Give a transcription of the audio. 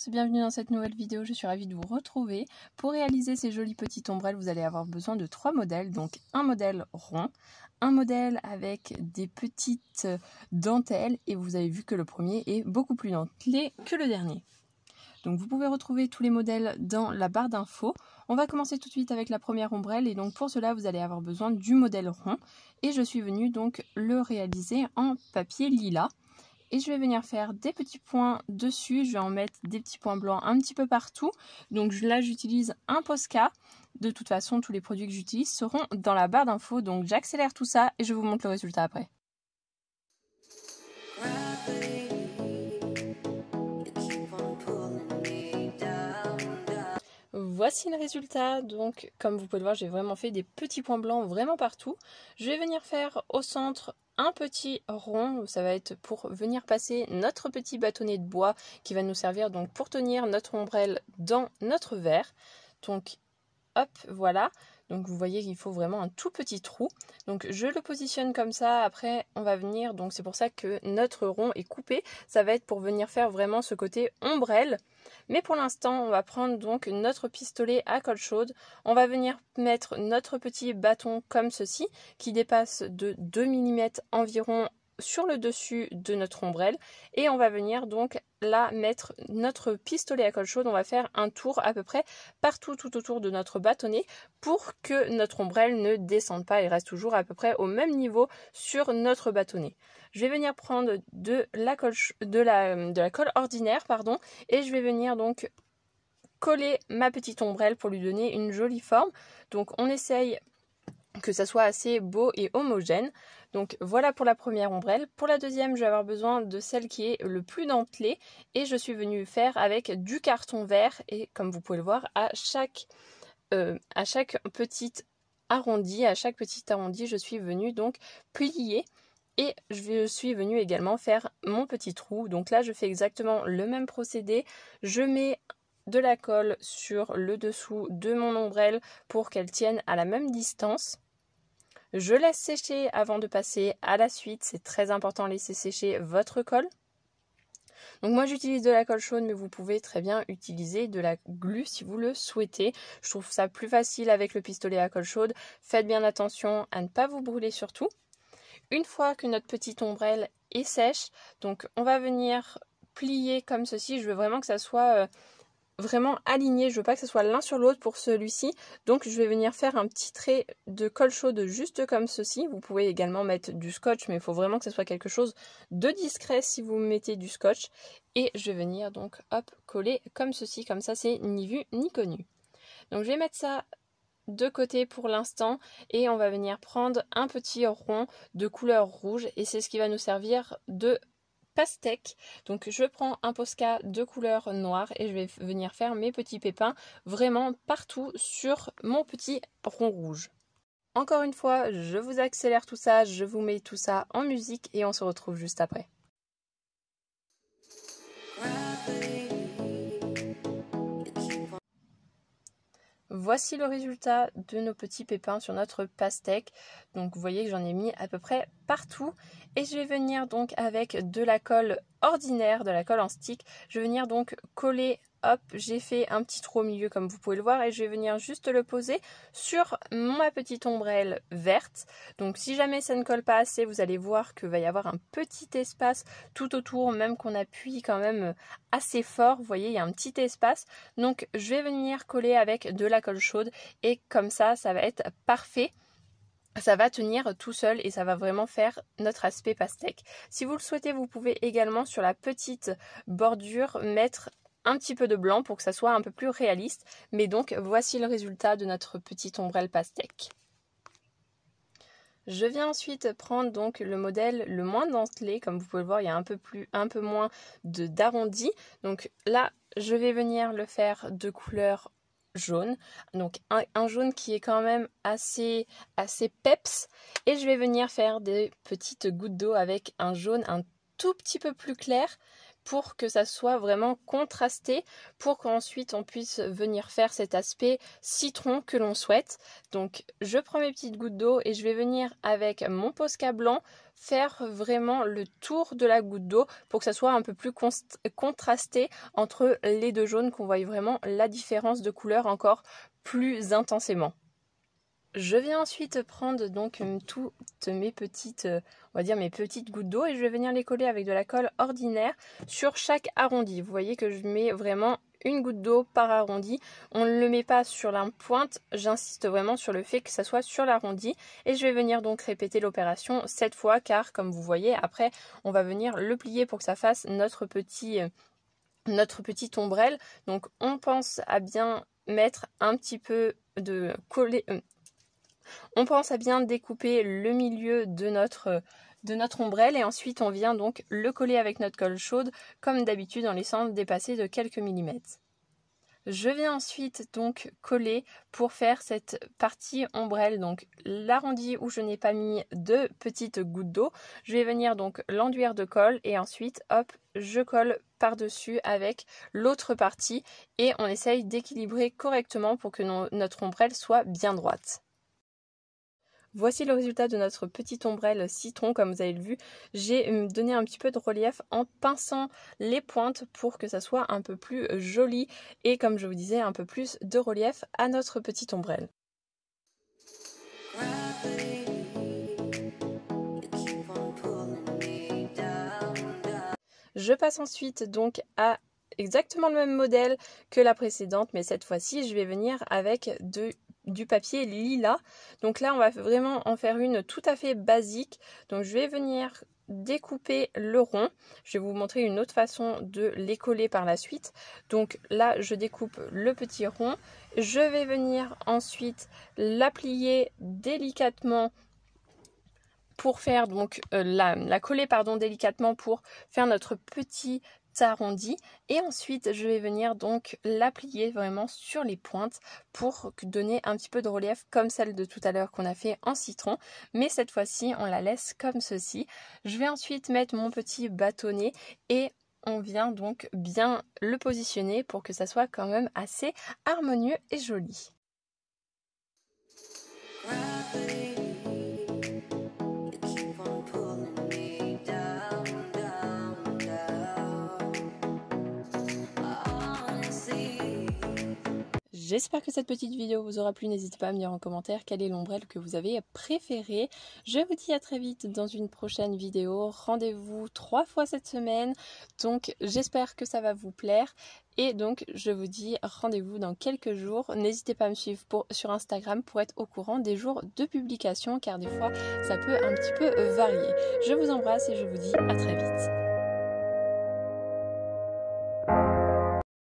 tous, bienvenue dans cette nouvelle vidéo, je suis ravie de vous retrouver. Pour réaliser ces jolies petites ombrelles, vous allez avoir besoin de 3 modèles, donc un modèle rond, un modèle avec des petites dentelles et vous avez vu que le premier est beaucoup plus dentelé que le dernier. Donc vous pouvez retrouver tous les modèles dans la barre d'infos. On va commencer tout de suite avec la première ombrelle et donc pour cela vous allez avoir besoin du modèle rond et je suis venue donc le réaliser en papier lilas. Et je vais venir faire des petits points dessus, je vais en mettre des petits points blancs un petit peu partout. Donc là j'utilise un Posca. De toute façon tous les produits que j'utilise seront dans la barre d'infos. Donc j'accélère tout ça et je vous montre le résultat après. Voici le résultat, donc comme vous pouvez le voir j'ai vraiment fait des petits points blancs vraiment partout. Je vais venir faire au centre un petit rond, ça va être pour venir passer notre petit bâtonnet de bois qui va nous servir donc pour tenir notre ombrelle dans notre verre. Donc hop, voilà. Donc vous voyez qu'il faut vraiment un tout petit trou. Donc je le positionne comme ça, après on va venir, donc c'est pour ça que notre rond est coupé. Ça va être pour venir faire vraiment ce côté ombrelle. Mais pour l'instant on va prendre donc notre pistolet à colle chaude. On va venir mettre notre petit bâton comme ceci, qui dépasse de 2 mm environ sur le dessus de notre ombrelle. Et on va venir donc là mettre notre pistolet à colle chaude. On va faire un tour à peu près partout tout autour de notre bâtonnet pour que notre ombrelle ne descende pas et reste toujours à peu près au même niveau sur notre bâtonnet. Je vais venir prendre de la colle ordinaire et je vais venir donc coller ma petite ombrelle pour lui donner une jolie forme. Donc on essaye que ça soit assez beau et homogène. Donc voilà pour la première ombrelle. Pour la deuxième, je vais avoir besoin de celle qui est le plus dentelée et je suis venue faire avec du carton vert et comme vous pouvez le voir, à chaque petit arrondi, je suis venue donc plier. Et je suis venue également faire mon petit trou. Donc là, je fais exactement le même procédé. Je mets de la colle sur le dessous de mon ombrelle pour qu'elle tienne à la même distance. Je laisse sécher avant de passer à la suite. C'est très important, laisser sécher votre colle. Donc moi j'utilise de la colle chaude, mais vous pouvez très bien utiliser de la glu si vous le souhaitez. Je trouve ça plus facile avec le pistolet à colle chaude. Faites bien attention à ne pas vous brûler surtout. Une fois que notre petite ombrelle est sèche, donc on va venir plier comme ceci. Je veux vraiment que ça soit vraiment aligné. Je veux pas que ce soit l'un sur l'autre pour celui-ci. Donc je vais venir faire un petit trait de colle chaude juste comme ceci. Vous pouvez également mettre du scotch, mais il faut vraiment que ce soit quelque chose de discret si vous mettez du scotch. Et je vais venir donc hop coller comme ceci. Comme ça c'est ni vu ni connu. Donc je vais mettre ça de côté pour l'instant et on va venir prendre un petit rond de couleur rouge et c'est ce qui va nous servir de pastèque. Donc je prends un Posca de couleur noire et je vais venir faire mes petits pépins vraiment partout sur mon petit rond rouge. Encore une fois, je vous accélère tout ça, je vous mets tout ça en musique et on se retrouve juste après. Voici le résultat de nos petits pépins sur notre pastèque. Donc vous voyez que j'en ai mis à peu près partout. Et je vais venir donc avec de la colle ordinaire, de la colle en stick. Je vais venir donc coller, hop, j'ai fait un petit trou au milieu comme vous pouvez le voir. Et je vais venir juste le poser sur ma petite ombrelle verte. Donc si jamais ça ne colle pas assez, vous allez voir qu'il va y avoir un petit espace tout autour, même qu'on appuie quand même assez fort. Vous voyez, il y a un petit espace. Donc je vais venir coller avec de la colle chaude et comme ça, ça va être parfait. Ça va tenir tout seul et ça va vraiment faire notre aspect pastèque. Si vous le souhaitez, vous pouvez également sur la petite bordure mettre un petit peu de blanc pour que ça soit un peu plus réaliste. Mais donc voici le résultat de notre petite ombrelle pastèque. Je viens ensuite prendre donc le modèle le moins dentelé. Comme vous pouvez le voir, il y a un peu moins d'arrondi. Donc là, je vais venir le faire de couleur jaune. Donc un jaune qui est quand même assez peps. Et je vais venir faire des petites gouttes d'eau avec un jaune un tout petit peu plus clair. pour que ça soit vraiment contrasté, pour qu'ensuite on puisse venir faire cet aspect citron que l'on souhaite. Donc je prends mes petites gouttes d'eau et je vais venir avec mon Posca blanc faire vraiment le tour de la goutte d'eau pour que ça soit un peu plus contrasté entre les deux jaunes, qu'on voie vraiment la différence de couleur encore plus intensément. Je vais ensuite prendre donc toutes mes petites, on va dire mes petites gouttes d'eau, et je vais venir les coller avec de la colle ordinaire sur chaque arrondi. Vous voyez que je mets vraiment une goutte d'eau par arrondi. On ne le met pas sur la pointe, j'insiste vraiment sur le fait que ça soit sur l'arrondi. Et je vais venir donc répéter l'opération 7 fois, car comme vous voyez, après on va venir le plier pour que ça fasse notre petite ombrelle. Donc on pense à bien mettre un petit peu de coller... On pense à bien découper le milieu de notre ombrelle, et ensuite on vient donc le coller avec notre colle chaude comme d'habitude en laissant dépasser de quelques millimètres. Je vais ensuite donc coller pour faire cette partie ombrelle, donc l'arrondi où je n'ai pas mis de petites gouttes d'eau. Je vais venir donc l'enduire de colle et ensuite hop, je colle par-dessus avec l'autre partie et on essaye d'équilibrer correctement pour que notre ombrelle soit bien droite. Voici le résultat de notre petite ombrelle citron. Comme vous avez vu, j'ai donné un petit peu de relief en pinçant les pointes pour que ça soit un peu plus joli et, comme je vous disais, un peu plus de relief à notre petite ombrelle. Je passe ensuite donc à exactement le même modèle que la précédente, mais cette fois-ci je vais venir avec du papier lilas. Donc là on va vraiment en faire une tout à fait basique. Donc je vais venir découper le rond. Je vais vous montrer une autre façon de les coller par la suite. Donc là je découpe le petit rond. Je vais venir ensuite la plier délicatement pour faire donc la coller délicatement pour faire notre petit arrondi, et ensuite je vais venir donc la plier vraiment sur les pointes pour donner un petit peu de relief comme celle de tout à l'heure qu'on a fait en citron, mais cette fois-ci on la laisse comme ceci. Je vais ensuite mettre mon petit bâtonnet et on vient donc bien le positionner pour que ça soit quand même assez harmonieux et joli. J'espère que cette petite vidéo vous aura plu. N'hésitez pas à me dire en commentaire quelle est l'ombrelle que vous avez préférée. Je vous dis à très vite dans une prochaine vidéo. Rendez-vous 3 fois cette semaine. Donc j'espère que ça va vous plaire. Et donc je vous dis rendez-vous dans quelques jours. N'hésitez pas à me suivre sur Instagram pour être au courant des jours de publication, car des fois ça peut un petit peu varier. Je vous embrasse et je vous dis à très vite.